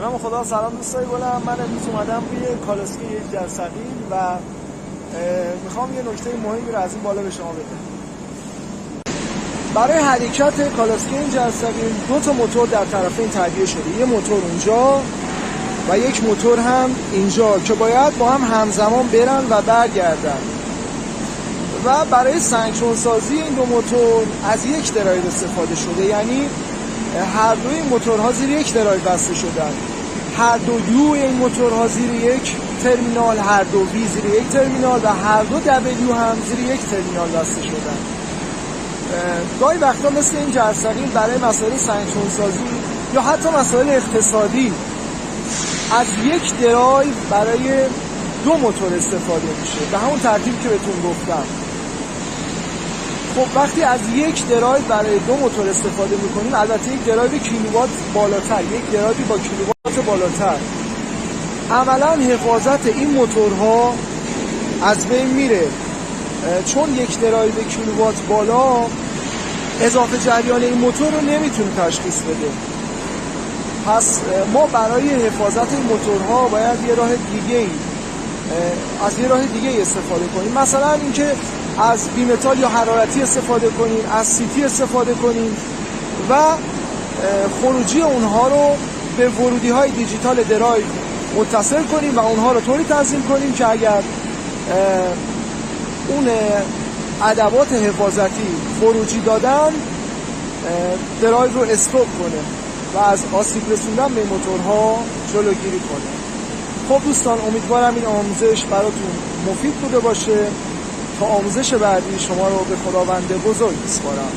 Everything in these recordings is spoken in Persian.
به نام خدا. سلام دوستای گلم، من امروز اومدم روی کالاسکین یک جرثقیل و میخوام یه نکته مهمی رو از این بالا به شما بگم. برای حرکت کالاسکین جرثقیل دو تا موتور در طرفین تعبیه شده، یه موتور اونجا و یک موتور هم اینجا که باید با هم همزمان برن و برگردن. و برای سنکرون سازی این دو موتور از یک درایو استفاده شده، یعنی هر دوی این موتورها زیر یک درایو بسته شدن. هر دو یو این موتورها زیر یک ترمینال، هر دو وی زیر یک ترمینال و هر دو دبلیو هم زیر یک ترمینال بسته شدن. گاهی وقتا مثل این جرثقیل برای مسائل سنکرون سازی یا حتی مسائل اقتصادی از یک درایو برای دو موتور استفاده میشه، به همون ترتیبی که بهتون گفتم. خب وقتی از یک درایو برای دو موتور استفاده میکنیم، البته یک درایو کیلووات بالاتر، یک درایو با کیلووات بالاتر، عملا حفاظت این موتورها از بین میره، چون یک درایو کیلووات بالا اضافه جریان این موتور رو نمیتونه تشخیص بده. پس ما برای حفاظت این موتورها باید از یه راه دیگه استفاده کنیم، مثلا اینکه از بیمتال یا حرارتی استفاده کنیم، از سیتی استفاده کنیم و خروجی اونها رو به ورودی های دیجیتال درایو متصل کنیم و اونها رو طوری تنظیم کنیم که اگر اون ادوات حفاظتی خروجی دادن درایو رو استاپ کنه و از آسیب رسوندن به موتورها جلوگیری کنه. خب دوستان، امیدوارم این آموزش براتون مفید بوده باشه. تا آموزش بعدی شما رو به خداوند بزرگ میسپارم.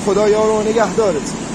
خدا یار و نگهدارتون.